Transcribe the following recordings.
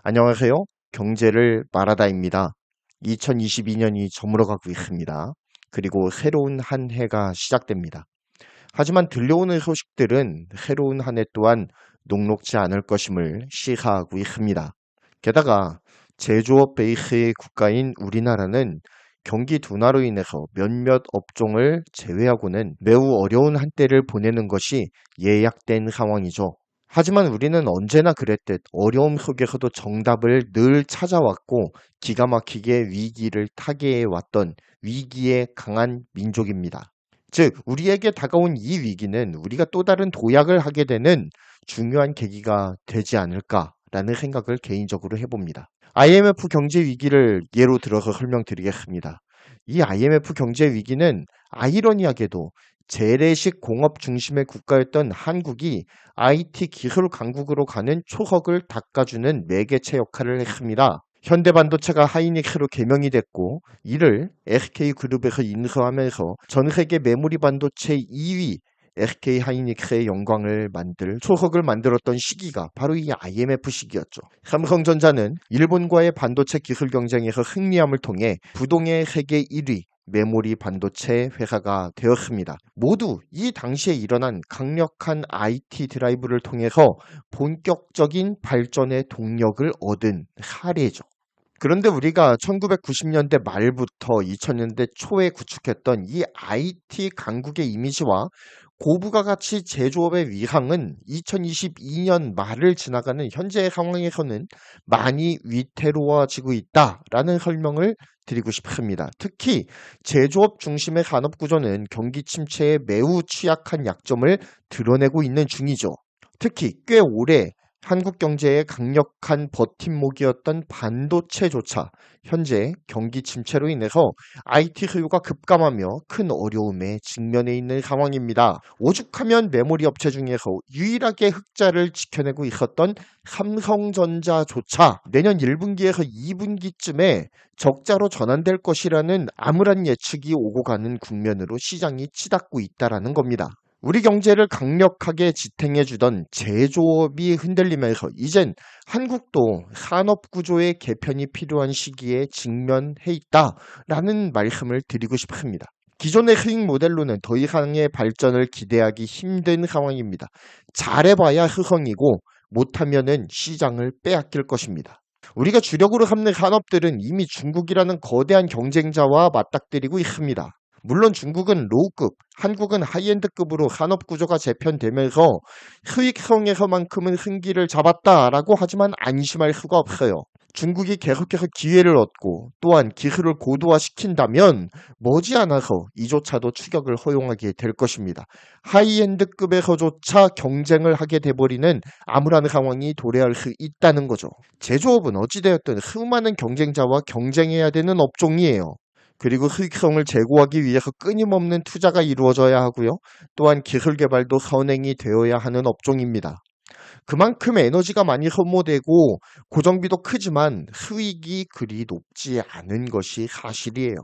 안녕하세요. 경제를 말하다입니다. 2022년이 저물어가고 있습니다. 그리고 새로운 한 해가 시작됩니다. 하지만 들려오는 소식들은 새로운 한 해 또한 녹록지 않을 것임을 시사하고 있습니다. 게다가 제조업 베이스의 국가인 우리나라는 경기 둔화로 인해서 몇몇 업종을 제외하고는 매우 어려운 한때를 보내는 것이 예약된 상황이죠. 하지만 우리는 언제나 그랬듯 어려움 속에서도 정답을 늘 찾아왔고 기가 막히게 위기를 타개해 왔던 위기에 강한 민족입니다. 즉, 우리에게 다가온 이 위기는 우리가 또 다른 도약을 하게 되는 중요한 계기가 되지 않을까라는 생각을 개인적으로 해봅니다. IMF 경제 위기를 예로 들어서 설명드리겠습니다. 이 IMF 경제 위기는 아이러니하게도 재래식 공업 중심의 국가였던 한국이 IT 기술 강국으로 가는 초석을 닦아주는 매개체 역할을 했습니다. 현대반도체가 하이닉스로 개명이 됐고 이를 SK그룹에서 인수하면서 전 세계 메모리 반도체 2위 SK 하이닉스의 영광을 만들 초석을 만들었던 시기가 바로 이 IMF 시기였죠. 삼성전자는 일본과의 반도체 기술 경쟁에서 승리함을 통해 부동의 세계 1위 메모리 반도체 회사가 되었습니다. 모두 이 당시에 일어난 강력한 IT 드라이브를 통해서 본격적인 발전의 동력을 얻은 사례죠. 그런데 우리가 1990년대 말부터 2000년대 초에 구축했던 이 IT 강국의 이미지와 고부가 가치 제조업의 위상은 2022년 말을 지나가는 현재의 상황에서는 많이 위태로워지고 있다라는 설명을 드리고 싶습니다. 특히 제조업 중심의 산업 구조는 경기 침체에 매우 취약한 약점을 드러내고 있는 중이죠. 특히 꽤 오래 한국 경제의 강력한 버팀목이었던 반도체조차 현재 경기 침체로 인해서 IT 수요가 급감하며 큰 어려움에 직면해 있는 상황입니다. 오죽하면 메모리 업체 중에서 유일하게 흑자를 지켜내고 있었던 삼성전자조차 내년 1분기에서 2분기쯤에 적자로 전환될 것이라는 암울한 예측이 오고 가는 국면으로 시장이 치닫고 있다는 겁니다. 우리 경제를 강력하게 지탱해주던 제조업이 흔들리면서 이젠 한국도 산업구조의 개편이 필요한 시기에 직면해 있다라는 말씀을 드리고 싶습니다. 기존의 수익 모델로는 더 이상의 발전을 기대하기 힘든 상황입니다. 잘해봐야 흐성이고 못하면은 시장을 빼앗길 것입니다. 우리가 주력으로 삼는 산업들은 이미 중국이라는 거대한 경쟁자와 맞닥뜨리고 있습니다. 물론 중국은 로우급, 한국은 하이엔드급으로 산업 구조가 재편되면서 수익성에서만큼은 승기를 잡았다라고 하지만 안심할 수가 없어요. 중국이 계속해서 기회를 얻고 또한 기술을 고도화시킨다면 머지않아서 이조차도 추격을 허용하게 될 것입니다. 하이엔드급에서조차 경쟁을 하게 돼버리는 암울한 상황이 도래할 수 있다는 거죠. 제조업은 어찌되었든 수많은 경쟁자와 경쟁해야 되는 업종이에요. 그리고 수익성을 제고하기 위해서 끊임없는 투자가 이루어져야 하고요. 또한 기술 개발도 선행이 되어야 하는 업종입니다. 그만큼 에너지가 많이 소모되고 고정비도 크지만 수익이 그리 높지 않은 것이 사실이에요.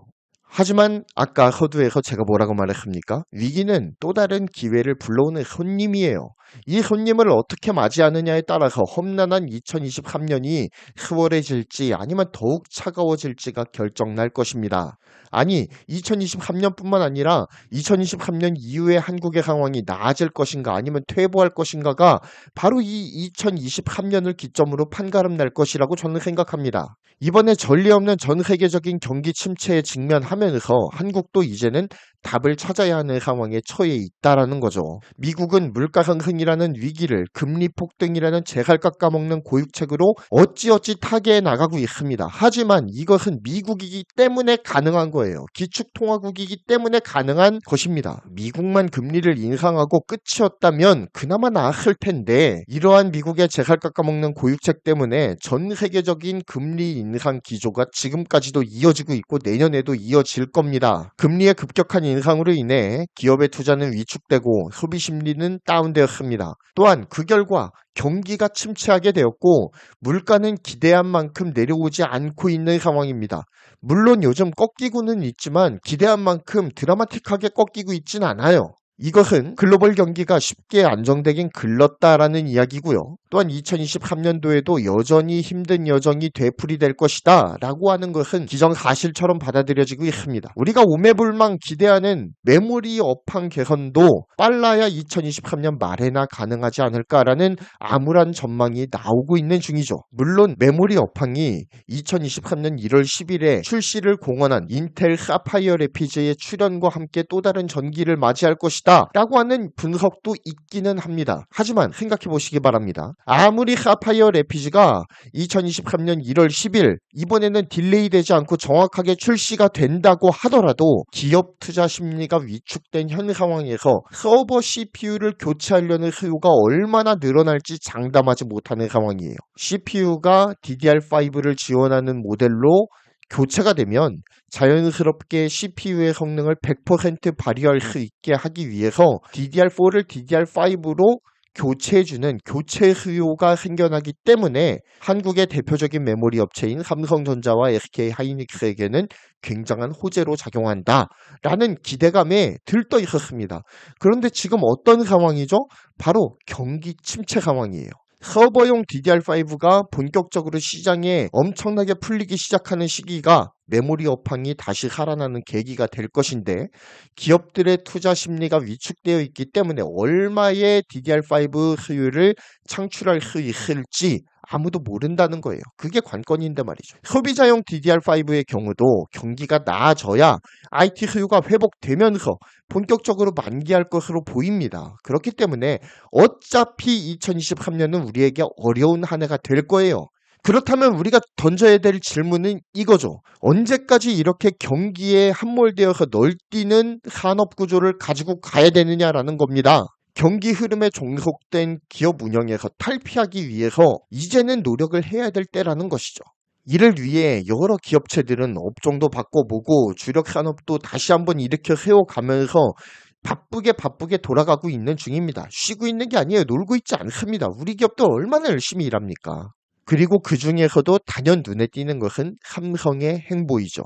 하지만 아까 서두에서 제가 뭐라고 말했습니까? 위기는 또 다른 기회를 불러오는 손님이에요. 이 손님을 어떻게 맞이하느냐에 따라서 험난한 2023년이 수월해질지 아니면 더욱 차가워질지가 결정날 것입니다. 아니, 2023년뿐만 아니라 2023년 이후에 한국의 상황이 나아질 것인가 아니면 퇴보할 것인가가 바로 이 2023년을 기점으로 판가름 날 것이라고 저는 생각합니다. 이번에 전례 없는 전 세계적인 경기 침체에 직면하면서 한국도 이제는 답을 찾아야 하는 상황에 처해 있다라는 거죠. 미국은 물가 상승이라는 위기를 금리 폭등이라는 제살 깎아먹는 고육책으로 어찌어찌 타개해 나가고 있습니다. 하지만 이것은 미국이기 때문에 가능한 거예요. 기축통화국이기 때문에 가능한 것입니다. 미국만 금리를 인상하고 끝이었다면 그나마 나았을 텐데 이러한 미국의 제살 깎아먹는 고육책 때문에 전 세계적인 금리 인상 기조가 지금까지도 이어지고 있고 내년에도 이어질 겁니다. 금리의 급격한 인상으로 인해 기업의 투자는 위축되고 소비 심리는 다운되었습니다. 또한 그 결과 경기가 침체하게 되었고 물가는 기대한 만큼 내려오지 않고 있는 상황입니다. 물론 요즘 꺾이고는 있지만 기대한 만큼 드라마틱하게 꺾이고 있진 않아요. 이것은 글로벌 경기가 쉽게 안정되긴 글렀다라는 이야기고요. 또한 2023년도에도 여전히 힘든 여정이 되풀이될 것이다 라고 하는 것은 기정사실처럼 받아들여지고 있습니다. 우리가 오매불망 기대하는 메모리 업황 개선도 빨라야 2023년 말에나 가능하지 않을까라는 암울한 전망이 나오고 있는 중이죠. 물론 메모리 업황이 2023년 1월 10일에 출시를 공언한 인텔 사파이어 레피즈의 출현과 함께 또 다른 전기를 맞이할 것이다 라고 하는 분석도 있기는 합니다. 하지만 생각해 보시기 바랍니다. 아무리 사파이어 레피즈가 2023년 1월 10일 이번에는 딜레이 되지 않고 정확하게 출시가 된다고 하더라도 기업 투자 심리가 위축된 현 상황에서 서버 CPU를 교체하려는 수요가 얼마나 늘어날지 장담하지 못하는 상황이에요. CPU가 DDR5를 지원하는 모델로 교체가 되면 자연스럽게 CPU의 성능을 100% 발휘할 수 있게 하기 위해서 DDR4를 DDR5로 교체해주는 교체 수요가 생겨나기 때문에 한국의 대표적인 메모리 업체인 삼성전자와 SK 하이닉스에게는 굉장한 호재로 작용한다라는 기대감에 들떠 있었습니다. 그런데 지금 어떤 상황이죠? 바로 경기 침체 상황이에요. 서버용 DDR5가 본격적으로 시장에 엄청나게 풀리기 시작하는 시기가 메모리 업황이 다시 살아나는 계기가 될 것인데 기업들의 투자 심리가 위축되어 있기 때문에 얼마의 DDR5 수요를 창출할 수 있을지 아무도 모른다는 거예요. 그게 관건인데 말이죠. 소비자용 DDR5의 경우도 경기가 나아져야 IT 수요가 회복되면서 본격적으로 만기할 것으로 보입니다. 그렇기 때문에 어차피 2023년은 우리에게 어려운 한 해가 될 거예요. 그렇다면 우리가 던져야 될 질문은 이거죠. 언제까지 이렇게 경기에 함몰되어서 널뛰는 산업 구조를 가지고 가야 되느냐라는 겁니다. 경기 흐름에 종속된 기업 운영에서 탈피하기 위해서 이제는 노력을 해야 될 때라는 것이죠. 이를 위해 여러 기업체들은 업종도 바꿔보고 주력 산업도 다시 한번 일으켜 세워가면서 바쁘게 돌아가고 있는 중입니다. 쉬고 있는 게 아니에요. 놀고 있지 않습니다. 우리 기업도 얼마나 열심히 일합니까? 그리고 그 중에서도 단연 눈에 띄는 것은 삼성의 행보이죠.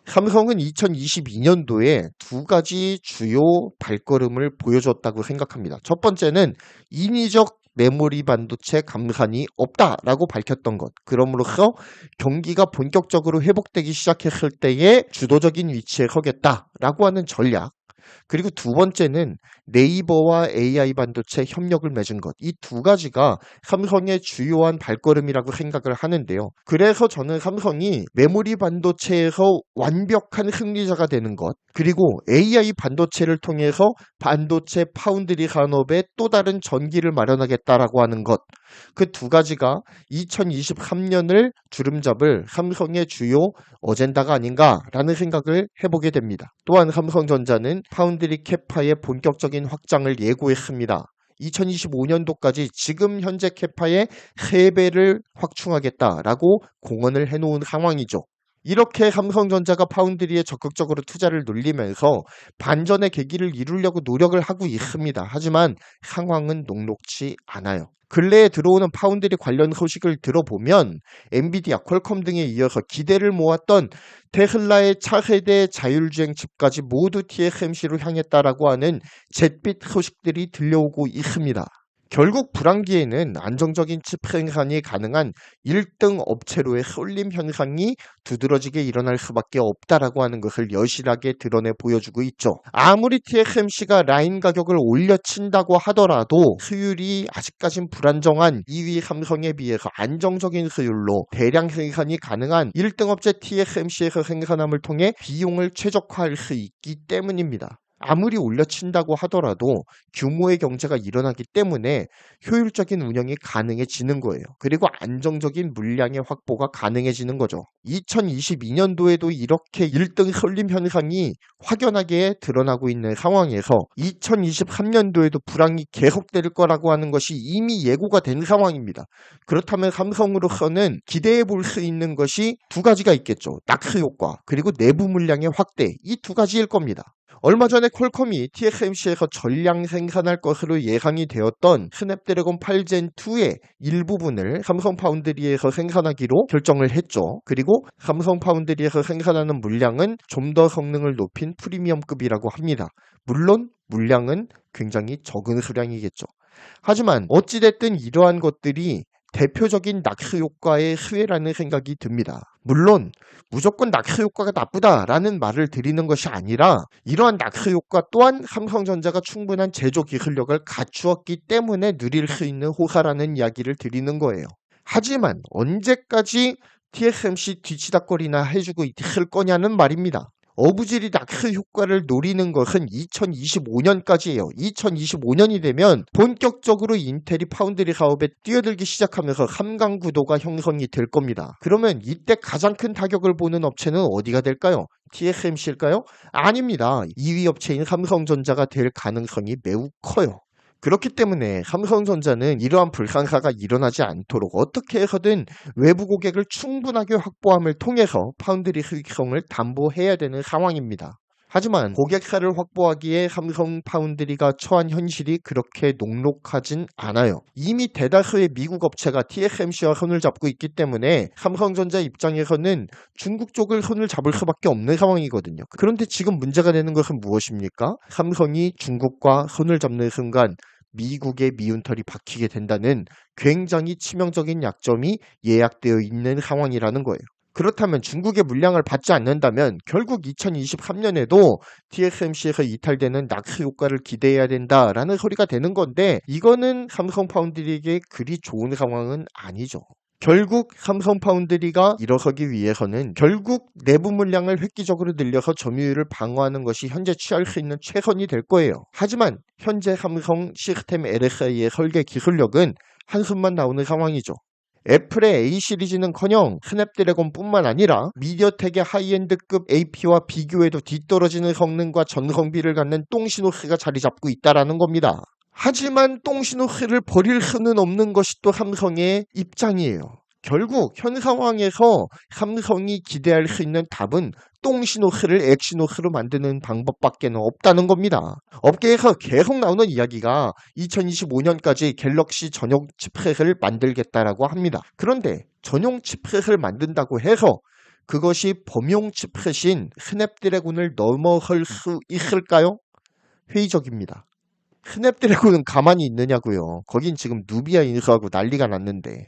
삼성은 2022년도에 두 가지 주요 발걸음을 보여줬다고 생각합니다. 첫 번째는 인위적 메모리 반도체 감산이 없다라고 밝혔던 것. 그럼으로써 경기가 본격적으로 회복되기 시작했을 때에 주도적인 위치에 서겠다라고 하는 전략. 그리고 두 번째는 네이버와 AI 반도체 협력을 맺은 것. 이 두 가지가 삼성의 주요한 발걸음이라고 생각을 하는데요. 그래서 저는 삼성이 메모리 반도체에서 완벽한 승리자가 되는 것, 그리고 AI 반도체를 통해서 반도체 파운드리 산업에 또 다른 전기를 마련하겠다라고 하는 것, 그 두 가지가 2023년을 주름잡을 삼성의 주요 어젠다가 아닌가라는 생각을 해보게 됩니다. 또한 삼성전자는 파운드리 캐파의 본격적인 확장을 예고했습니다. 2025년도까지 지금 현재 캐파의 3배를 확충하겠다라고 공언을 해놓은 상황이죠. 이렇게 삼성전자가 파운드리에 적극적으로 투자를 늘리면서 반전의 계기를 이루려고 노력을 하고 있습니다. 하지만 상황은 녹록치 않아요. 근래에 들어오는 파운드리 관련 소식을 들어보면 엔비디아, 퀄컴 등에 이어서 기대를 모았던 테슬라의 차세대 자율주행 칩까지 모두 TSMC로 향했다라고 하는 잿빛 소식들이 들려오고 있습니다. 결국 불황기에는 안정적인 칩 생산이 가능한 1등 업체로의 쏠림 현상이 두드러지게 일어날 수밖에 없다라고 하는 것을 여실하게 드러내 보여주고 있죠. 아무리 TSMC가 라인 가격을 올려친다고 하더라도 수율이 아직까진 불안정한 2위 삼성에 비해서 안정적인 수율로 대량 생산이 가능한 1등 업체 TSMC에서 생산함을 통해 비용을 최적화할 수 있기 때문입니다. 아무리 올려친다고 하더라도 규모의 경제가 일어나기 때문에 효율적인 운영이 가능해지는 거예요. 그리고 안정적인 물량의 확보가 가능해지는 거죠. 2022년도에도 이렇게 1등 설림 현상이 확연하게 드러나고 있는 상황에서 2023년도에도 불황이 계속될 거라고 하는 것이 이미 예고가 된 상황입니다. 그렇다면 삼성으로서는 기대해 볼 수 있는 것이 두 가지가 있겠죠. 낙스 효과 그리고 내부 물량의 확대, 이 두 가지일 겁니다. 얼마 전에 퀄컴이 TSMC에서 전량 생산할 것으로 예상이 되었던 스냅드래곤 8젠2의 일부분을 삼성 파운드리에서 생산하기로 결정을 했죠. 그리고 삼성 파운드리에서 생산하는 물량은 좀 더 성능을 높인 프리미엄급이라고 합니다. 물론 물량은 굉장히 적은 수량이겠죠. 하지만 어찌됐든 이러한 것들이 대표적인 낙스 효과의 수혜라는 생각이 듭니다. 물론 무조건 낙스 효과가 나쁘다라는 말을 드리는 것이 아니라 이러한 낙스 효과 또한 삼성전자가 충분한 제조 기술력을 갖추었기 때문에 누릴 수 있는 호사라는 이야기를 드리는 거예요. 하지만 언제까지 TSMC 뒤치다거리나 해주고 있을 거냐는 말입니다. 어부지리 낙스 효과를 노리는 것은 2025년까지예요. 2025년이 되면 본격적으로 인텔이 파운드리 사업에 뛰어들기 시작하면서 삼강 구도가 형성이 될 겁니다. 그러면 이때 가장 큰 타격을 보는 업체는 어디가 될까요? TSMC일까요? 아닙니다. 2위 업체인 삼성전자가 될 가능성이 매우 커요. 그렇기 때문에 삼성전자는 이러한 불상사가 일어나지 않도록 어떻게 해서든 외부 고객을 충분하게 확보함을 통해서 파운드리 수익성을 담보해야 되는 상황입니다. 하지만 고객사를 확보하기에 삼성 파운드리가 처한 현실이 그렇게 녹록하진 않아요. 이미 대다수의 미국 업체가 TSMC와 손을 잡고 있기 때문에 삼성전자 입장에서는 중국 쪽을 손을 잡을 수밖에 없는 상황이거든요. 그런데 지금 문제가 되는 것은 무엇입니까? 삼성이 중국과 손을 잡는 순간 미국의 미운털이 박히게 된다는 굉장히 치명적인 약점이 예약되어 있는 상황이라는 거예요. 그렇다면 중국의 물량을 받지 않는다면 결국 2023년에도 TSMC에서 이탈되는 낙스 효과를 기대해야 된다라는 소리가 되는 건데 이거는 삼성 파운드리에게 그리 좋은 상황은 아니죠. 결국 삼성 파운드리가 일어서기 위해서는 결국 내부 물량을 획기적으로 늘려서 점유율을 방어하는 것이 현재 취할 수 있는 최선이 될 거예요. 하지만 현재 삼성 시스템 LSI의 설계 기술력은 한숨만 나오는 상황이죠. 애플의 A 시리즈는커녕 스냅드래곤뿐만 아니라 미디어텍의 하이엔드급 AP와 비교해도 뒤떨어지는 성능과 전성비를 갖는 똥시노스가 자리 잡고 있다라는 겁니다. 하지만 똥시노스를 버릴 수는 없는 것이 또 삼성의 입장이에요. 결국 현 상황에서 삼성이 기대할 수 있는 답은 똥시노스를 액시노스로 만드는 방법밖에 없다는 겁니다. 업계에서 계속 나오는 이야기가 2025년까지 갤럭시 전용 칩셋을 만들겠다라고 합니다. 그런데 전용 칩셋을 만든다고 해서 그것이 범용 칩셋인 스냅드래곤을 넘어설 수 있을까요? 회의적입니다. 스냅드래곤은 가만히 있느냐고요. 거긴 지금 누비아 인수하고 난리가 났는데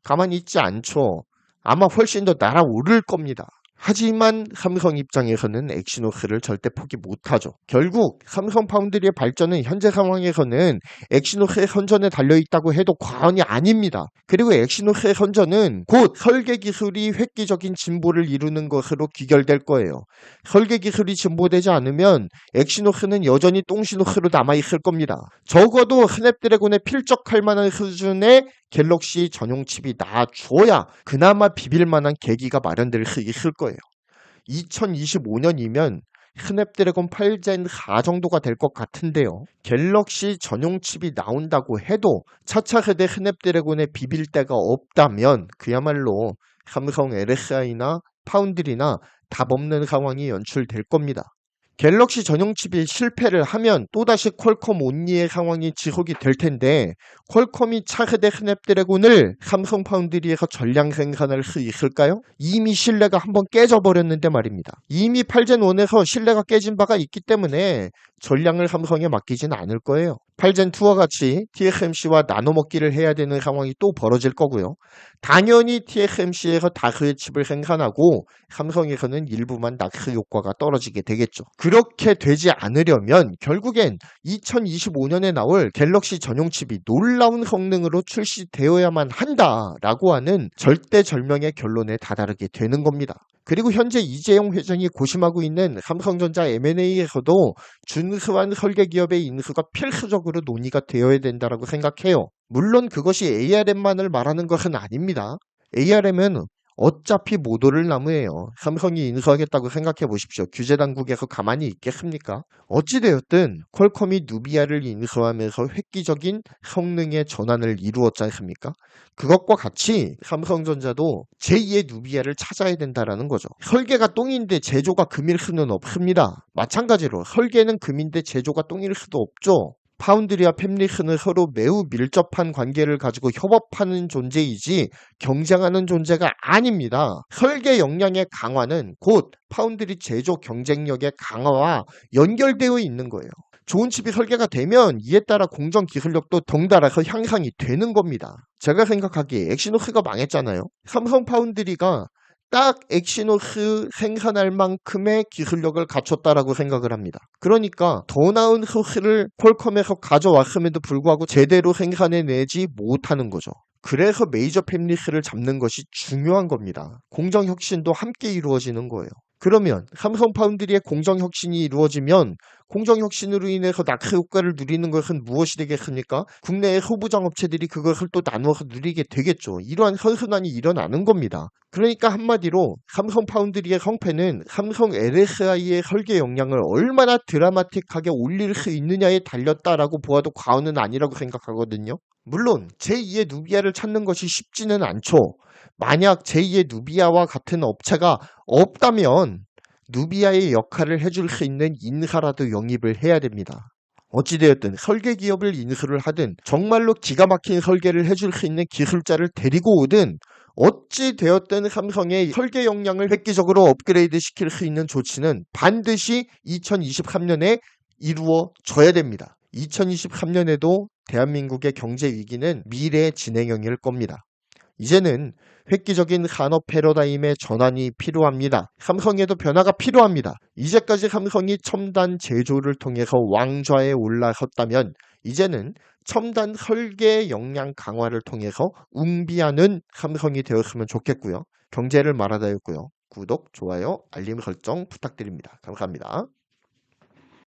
가만히 있지 않죠. 아마 훨씬 더 날아오를 겁니다. 하지만 삼성 입장에서는 액시노스를 절대 포기 못하죠. 결국 삼성 파운드리의 발전은 현재 상황에서는 액시노스의 선전에 달려있다고 해도 과언이 아닙니다. 그리고 액시노스의 선전은 곧 설계 기술이 획기적인 진보를 이루는 것으로 귀결될 거예요. 설계 기술이 진보되지 않으면 액시노스는 여전히 똥시노스로 남아있을 겁니다. 적어도 스냅드래곤에 필적할 만한 수준의 갤럭시 전용 칩이 나와줘야 그나마 비빌만한 계기가 마련될 수 있을 거예요. 2025년이면 스냅드래곤 8젠 4 정도가 될 것 같은데요. 갤럭시 전용 칩이 나온다고 해도 차차 세대 스냅드래곤에 비빌 데가 없다면 그야말로 삼성 LSI나 파운드리나 답 없는 상황이 연출될 겁니다. 갤럭시 전용 칩이 실패를 하면 또다시 퀄컴 온리의 상황이 지속이 될 텐데 퀄컴이 차세대 스냅드래곤을 삼성 파운드리에서 전량 생산할 수 있을까요? 이미 신뢰가 한번 깨져버렸는데 말입니다. 이미 8젠1에서 신뢰가 깨진 바가 있기 때문에 전량을 삼성에 맡기진 않을 거예요. 8젠2와 같이 TSMC와 나눠먹기를 해야 되는 상황이 또 벌어질 거고요. 당연히 TSMC에서 다수의 칩을 생산하고 삼성에서는 일부만 낙스 효과가 떨어지게 되겠죠. 그렇게 되지 않으려면 결국엔 2025년에 나올 갤럭시 전용 칩이 놀라운 성능으로 출시되어야만 한다라고 하는 절대절명의 결론에 다다르게 되는 겁니다. 그리고 현재 이재용 회장이 고심하고 있는 삼성전자 M&A에서도 준수한 설계기업의 인수가 필수적으로 논의가 되어야 된다고 생각해요. 물론 그것이 ARM만을 말하는 것은 아닙니다. ARM은 어차피 못 오를 나무예요. 삼성이 인수하겠다고 생각해 보십시오. 규제 당국에서 가만히 있겠습니까? 어찌되었든 퀄컴이 누비아를 인수하면서 획기적인 성능의 전환을 이루었지 않습니까? 그것과 같이 삼성전자도 제2의 누비아를 찾아야 된다라는 거죠. 설계가 똥인데 제조가 금일 수는 없습니다. 마찬가지로 설계는 금인데 제조가 똥일 수도 없죠. 파운드리와 팹리스는 서로 매우 밀접한 관계를 가지고 협업하는 존재이지 경쟁하는 존재가 아닙니다. 설계 역량의 강화는 곧 파운드리 제조 경쟁력의 강화와 연결되어 있는 거예요. 좋은 칩이 설계가 되면 이에 따라 공정 기술력도 덩달아서 향상이 되는 겁니다. 제가 생각하기에 엑시노스가 망했잖아요. 삼성 파운드리가 딱 엑시노스 생산할 만큼의 기술력을 갖췄다라고 생각을 합니다. 그러니까 더 나은 소스를 퀄컴에서 가져왔음에도 불구하고 제대로 생산해내지 못하는 거죠. 그래서 메이저 팹리스를 잡는 것이 중요한 겁니다. 공정혁신도 함께 이루어지는 거예요. 그러면 삼성 파운드리의 공정혁신이 이루어지면 공정혁신으로 인해서 낙하 효과를 누리는 것은 무엇이 되겠습니까? 국내의 소부장 업체들이 그것을 또 나누어서 누리게 되겠죠. 이러한 선순환이 일어나는 겁니다. 그러니까 한마디로 삼성 파운드리의 성패는 삼성 LSI의 설계 역량을 얼마나 드라마틱하게 올릴 수 있느냐에 달렸다라고 보아도 과언은 아니라고 생각하거든요. 물론 제2의 누비아를 찾는 것이 쉽지는 않죠. 만약 제2의 누비아와 같은 업체가 없다면 누비아의 역할을 해줄 수 있는 인사라도 영입을 해야 됩니다. 어찌되었든 설계 기업을 인수를 하든 정말로 기가 막힌 설계를 해줄 수 있는 기술자를 데리고 오든 어찌되었든 삼성의 설계 역량을 획기적으로 업그레이드 시킬 수 있는 조치는 반드시 2023년에 이루어져야 됩니다. 2023년에도 대한민국의 경제 위기는 미래 진행형일 겁니다. 이제는 획기적인 산업 패러다임의 전환이 필요합니다. 삼성에도 변화가 필요합니다. 이제까지 삼성이 첨단 제조를 통해서 왕좌에 올라섰다면 이제는 첨단 설계 역량 강화를 통해서 웅비하는 삼성이 되었으면 좋겠고요. 경제를 말하다였고요. 구독, 좋아요, 알림 설정 부탁드립니다. 감사합니다.